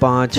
5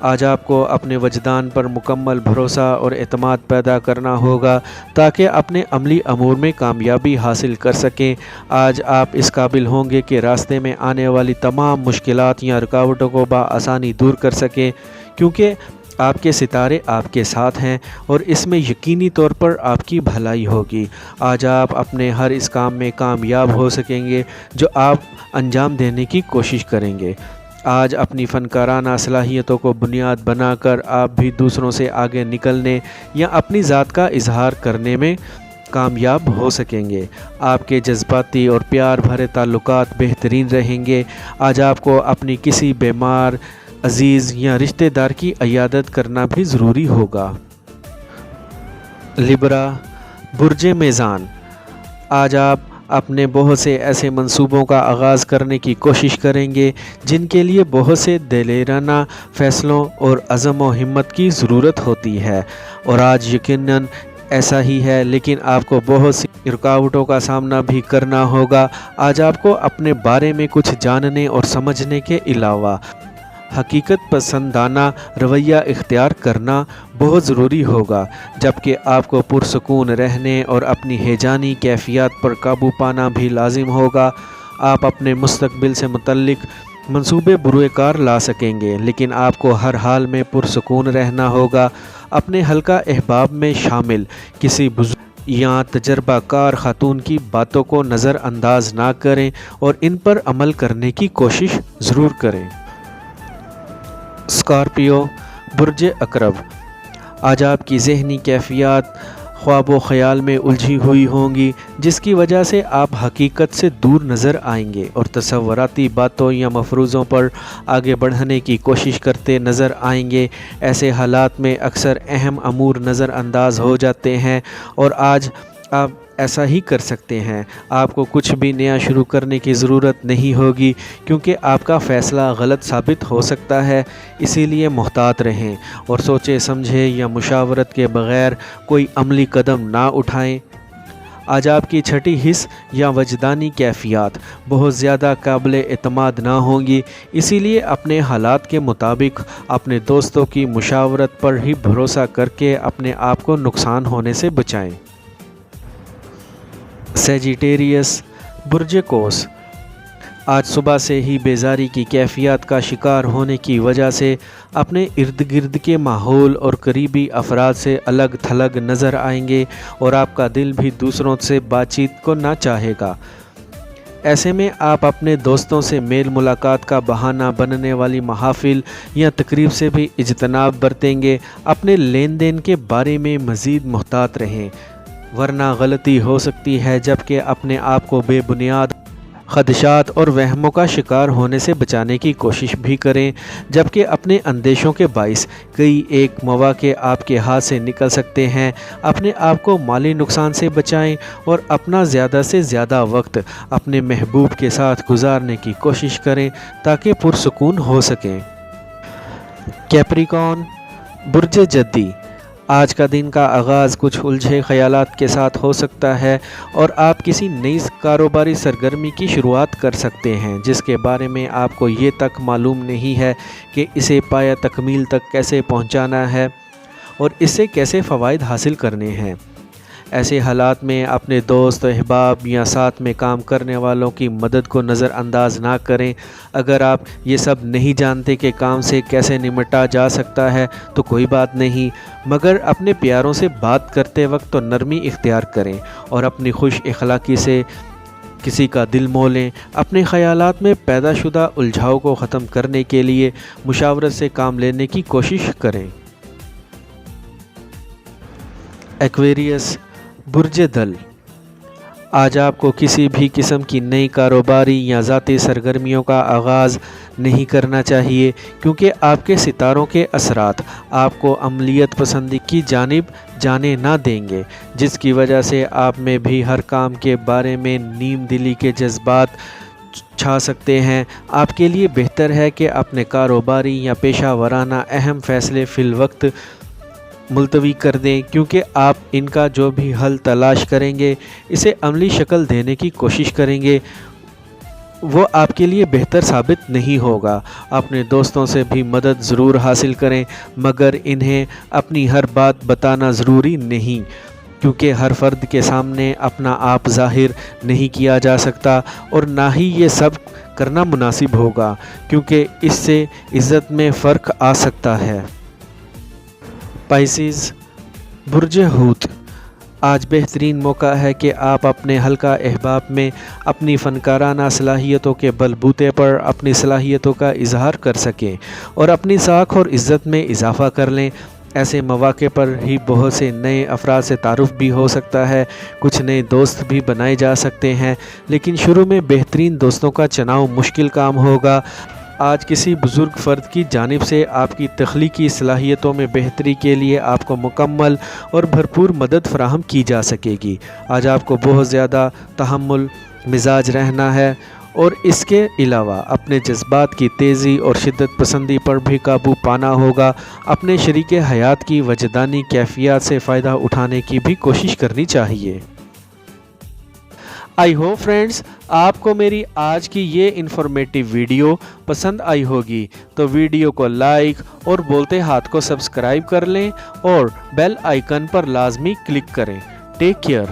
آج آپ کو اپنے وجدان پر مکمل بھروسہ اور اعتماد پیدا کرنا ہوگا تاکہ اپنے عملی امور میں کامیابی حاصل کر سکیں۔ آج آپ اس قابل ہوں گے کہ راستے میں آنے والی تمام مشکلات یا رکاوٹوں کو بآسانی دور کر سکیں، کیونکہ آپ کے ستارے آپ کے ساتھ ہیں اور اس میں یقینی طور پر آپ کی بھلائی ہوگی۔ آج آپ اپنے ہر اس کام میں کامیاب ہو سکیں گے جو آپ انجام دینے کی کوشش کریں گے۔ آج اپنی فنکارانہ صلاحیتوں کو بنیاد بنا کر آپ بھی دوسروں سے آگے نکلنے یا اپنی ذات کا اظہار کرنے میں کامیاب ہو سکیں گے۔ آپ کے جذباتی اور پیار بھرے تعلقات بہترین رہیں گے۔ آج آپ کو اپنی کسی بیمار عزیز یا رشتہ دار کی عیادت کرنا بھی ضروری ہوگا۔ لبرا، برج میزان، آج آپ اپنے بہت سے ایسے منصوبوں کا آغاز کرنے کی کوشش کریں گے جن کے لیے بہت سے دلیرانہ فیصلوں اور عزم و ہمت کی ضرورت ہوتی ہے، اور آج یقیناً ایسا ہی ہے، لیکن آپ کو بہت سی رکاوٹوں کا سامنا بھی کرنا ہوگا۔ آج آپ کو اپنے بارے میں کچھ جاننے اور سمجھنے کے علاوہ حقیقت پسندانہ رویہ اختیار کرنا بہت ضروری ہوگا، جبکہ آپ کو پرسکون رہنے اور اپنی ہیجانی کیفیات پر قابو پانا بھی لازم ہوگا۔ آپ اپنے مستقبل سے متعلق منصوبے بروئے کار لا سکیں گے، لیکن آپ کو ہر حال میں پرسکون رہنا ہوگا۔ اپنے حلقہ احباب میں شامل کسی بزرگ یا تجربہ کار خاتون کی باتوں کو نظر انداز نہ کریں اور ان پر عمل کرنے کی کوشش ضرور کریں۔ اسکارپیو، برج عقرب، آج آپ کی ذہنی کیفیات خواب و خیال میں الجھی ہوئی ہوں گی، جس کی وجہ سے آپ حقیقت سے دور نظر آئیں گے اور تصوراتی باتوں یا مفروضوں پر آگے بڑھنے کی کوشش کرتے نظر آئیں گے۔ ایسے حالات میں اکثر اہم امور نظر انداز ہو جاتے ہیں، اور آج آپ ایسا ہی کر سکتے ہیں۔ آپ کو کچھ بھی نیا شروع کرنے کی ضرورت نہیں ہوگی، کیونکہ آپ کا فیصلہ غلط ثابت ہو سکتا ہے، اسی لیے محتاط رہیں اور سوچے سمجھے یا مشاورت کے بغیر کوئی عملی قدم نہ اٹھائیں۔ آج آپ کی چھٹی حس یا وجدانی کیفیات بہت زیادہ قابل اعتماد نہ ہوں گی، اسی لیے اپنے حالات کے مطابق اپنے دوستوں کی مشاورت پر ہی بھروسہ کر کے اپنے آپ کو نقصان ہونے سے بچائیں۔ سیجیٹیریس، برج قوس، آج صبح سے ہی بیزاری کی کیفیات کا شکار ہونے کی وجہ سے اپنے ارد گرد کے ماحول اور قریبی افراد سے الگ تھلگ نظر آئیں گے، اور آپ کا دل بھی دوسروں سے بات چیت کو نہ چاہے گا۔ ایسے میں آپ اپنے دوستوں سے میل ملاقات کا بہانہ بننے والی محافل یا تقریب سے بھی اجتناب برتیں گے۔ اپنے لین دین کے بارے میں مزید محتاط رہیں، ورنہ غلطی ہو سکتی ہے، جبکہ اپنے آپ کو بے بنیاد خدشات اور وہموں کا شکار ہونے سے بچانے کی کوشش بھی کریں، جبکہ اپنے اندیشوں کے باعث کئی ایک مواقع آپ کے ہاتھ سے نکل سکتے ہیں۔ اپنے آپ کو مالی نقصان سے بچائیں اور اپنا زیادہ سے زیادہ وقت اپنے محبوب کے ساتھ گزارنے کی کوشش کریں تاکہ پرسکون ہو سکیں۔ کیپریکارن، برج جدی، آج کا دن کا آغاز کچھ الجھے خیالات کے ساتھ ہو سکتا ہے، اور آپ کسی نئی کاروباری سرگرمی کی شروعات کر سکتے ہیں جس کے بارے میں آپ کو یہ تک معلوم نہیں ہے کہ اسے پایہ تکمیل تک کیسے پہنچانا ہے اور اس سے کیسے فوائد حاصل کرنے ہیں۔ ایسے حالات میں اپنے دوست احباب یا ساتھ میں کام کرنے والوں کی مدد کو نظر انداز نہ کریں۔ اگر آپ یہ سب نہیں جانتے کہ کام سے کیسے نمٹا جا سکتا ہے تو کوئی بات نہیں، مگر اپنے پیاروں سے بات کرتے وقت تو نرمی اختیار کریں اور اپنی خوش اخلاقی سے کسی کا دل مول لیں۔ اپنے خیالات میں پیدا شدہ الجھاؤ کو ختم کرنے کے لیے مشاورت سے کام لینے کی کوشش کریں۔ ایکویریس، برج دل، آج آپ کو کسی بھی قسم کی نئی کاروباری یا ذاتی سرگرمیوں کا آغاز نہیں کرنا چاہیے، کیونکہ آپ کے ستاروں کے اثرات آپ کو عملیت پسندی کی جانب جانے نہ دیں گے، جس کی وجہ سے آپ میں بھی ہر کام کے بارے میں نیم دلی کے جذبات چھا سکتے ہیں۔ آپ کے لیے بہتر ہے کہ اپنے کاروباری یا پیشہ ورانہ اہم فیصلے فی الوقت ملتوی کر دیں، کیونکہ آپ ان کا جو بھی حل تلاش کریں گے اسے عملی شکل دینے کی کوشش کریں گے وہ آپ کے لیے بہتر ثابت نہیں ہوگا۔ اپنے دوستوں سے بھی مدد ضرور حاصل کریں، مگر انہیں اپنی ہر بات بتانا ضروری نہیں، کیونکہ ہر فرد کے سامنے اپنا آپ ظاہر نہیں کیا جا سکتا، اور نہ ہی یہ سب کرنا مناسب ہوگا، کیونکہ اس سے عزت میں فرق آ سکتا ہے۔ پائسیز، برج حوت، آج بہترین موقع ہے کہ آپ اپنے حلقہ احباب میں اپنی فنکارانہ صلاحیتوں کے بل بوتے پر اپنی صلاحیتوں کا اظہار کر سکیں اور اپنی ساکھ اور عزت میں اضافہ کر لیں۔ ایسے مواقع پر ہی بہت سے نئے افراد سے تعارف بھی ہو سکتا ہے، کچھ نئے دوست بھی بنائے جا سکتے ہیں، لیکن شروع میں بہترین دوستوں کا چناؤ مشکل کام ہوگا۔ آج کسی بزرگ فرد کی جانب سے آپ کی تخلیقی صلاحیتوں میں بہتری کے لیے آپ کو مکمل اور بھرپور مدد فراہم کی جا سکے گی۔ آج آپ کو بہت زیادہ تحمل مزاج رہنا ہے، اور اس کے علاوہ اپنے جذبات کی تیزی اور شدت پسندی پر بھی قابو پانا ہوگا۔ اپنے شریک حیات کی وجدانی کیفیات سے فائدہ اٹھانے کی بھی کوشش کرنی چاہیے۔ آئی ہوپ فرینڈز، آپ کو میری آج کی یہ انفارمیٹیو ویڈیو پسند آئی ہوگی، تو ویڈیو کو لائک اور بولتے ہاتھ کو سبسکرائب کر لیں اور بیل آئیکن پر لازمی کلک کریں۔ Take care.